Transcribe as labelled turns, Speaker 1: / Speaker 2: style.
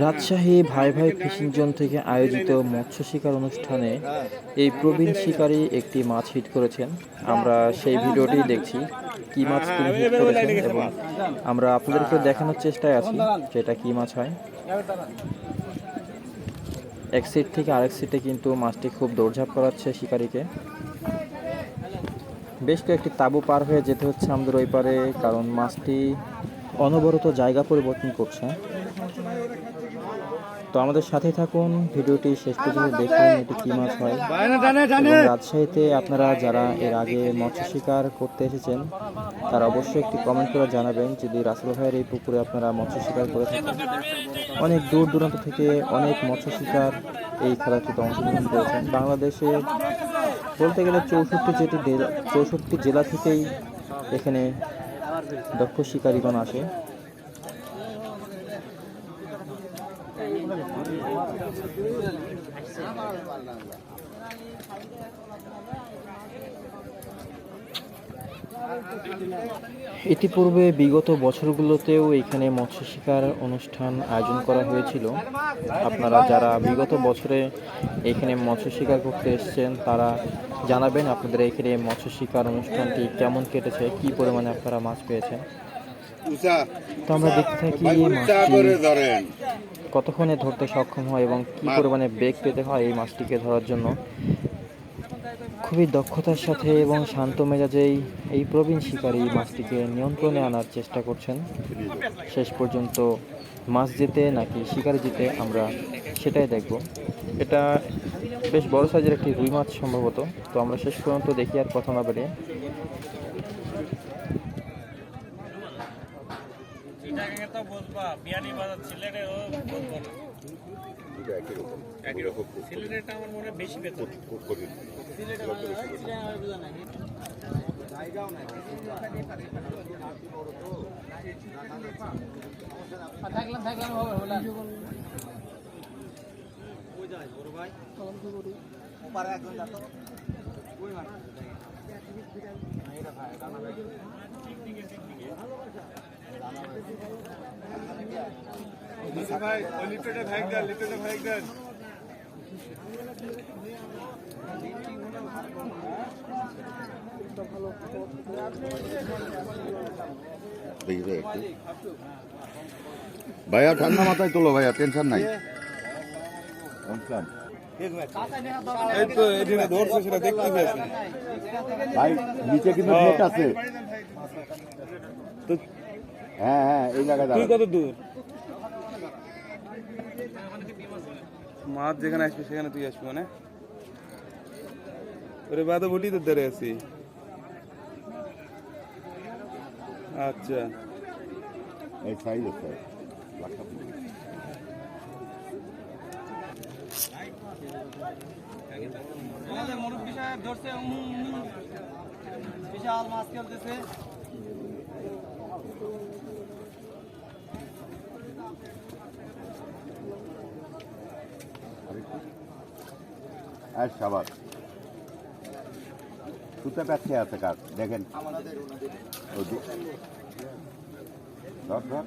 Speaker 1: রাজশাহী ভাই ভাই fishing zone থেকে আয়োজিত মৎস্য শিকার অনুষ্ঠানে এই প্রবীণ শিকারী একটি মাছ হিট করেছেন। আমরা সেই ভিডিওটি দেখছি, কি মাছ তিনি হিট করেছেন, এবং আমরা আপনাদেরকে দেখানোর চেষ্টায় আছি যেটা কি মাছ হয়। এক সিট থেকে আরেক সিটে কিন্তু মাছটি খুব দৌড়ঝাঁপ করাচ্ছে শিকারীকে। বেশ কয়েকটি তাঁবু পার হয়ে যেতে হচ্ছে আমাদের ওই পারে, কারণ মাছটি অনবরত জায়গা পরিবর্তন করছে। তো আমাদের সাথে থাকুন, ভিডিওটি শেষ পর্যন্ত দেখুন এটি কি মাছ হয়। এবং রাজশাহীতে আপনারা যারা এর আগে মৎস্য শিকার করতে এসেছেন তারা অবশ্যই একটি কমেন্ট করে জানাবেন যদি রাসেল ভাইয়ের এই পুকুরে আপনারা মৎস্য শিকার করে থাকেন। অনেক দূর দূরান্ত থেকে অনেক মৎস্য শিকার এই খেলাটিতে অংশগ্রহণ করেছেন। বাংলাদেশে বলতে গেলে 64 জেলা থেকেই এখানে দক্ষ শিকারীগণ আসে। ইতিপূর্বে বিগত বছরগুলোতেও এখানে মৎস্য শিকার অনুষ্ঠান আয়োজন করা হয়েছিল। আপনারা যারা বিগত বছরে এখানে মৎস্য শিকার করতে এসেছেন তারা জানাবেন আপনাদের এখানে মৎস্য শিকার অনুষ্ঠানটি কেমন কেটেছে, কি পরিমাণে আপনারা মাছ পেয়েছেন। তো আমরা দেখতে থাকি কতক্ষণে ধরতে সক্ষম হয় এবং কি পরিমাণে বেগ পেতে হয় এই মাছটিকে ধরার জন্য। খুবই দক্ষতার সাথে এবং শান্ত মেজাজেই এই প্রবীণ শিকারী মাছটিকে নিয়ন্ত্রণে আনার চেষ্টা করছেন। শেষ পর্যন্ত মাছ জিতে নাকি শিকারি জিতে আমরা সেটাই দেখব। এটা বেশ বড় সাইজের একটি রুই মাছ সম্ভবত। তো আমরা শেষ পর্যন্ত দেখি, আর কথা না বাড়িয়ে।
Speaker 2: ভাইয়া ঠান্ডা মাথায় তোলো ভাইয়া, টেনশন নাই। ভাই নিচে কিন্তু নেট আছে। হ্যাঁ হ্যাঁ, এই জায়গায়
Speaker 3: কত দূর মাছ যেখানে আসবে সেখানে তুই আসবি, মানে ওরে বাদে বটি তো ধরে আছি। আচ্ছা,
Speaker 2: এই সাইজ আছে।
Speaker 4: বিশাল মাছ খেলতেছে।
Speaker 2: আর সাবাস সুতা কাছে আছে কাজ দেখেন। ধর ধর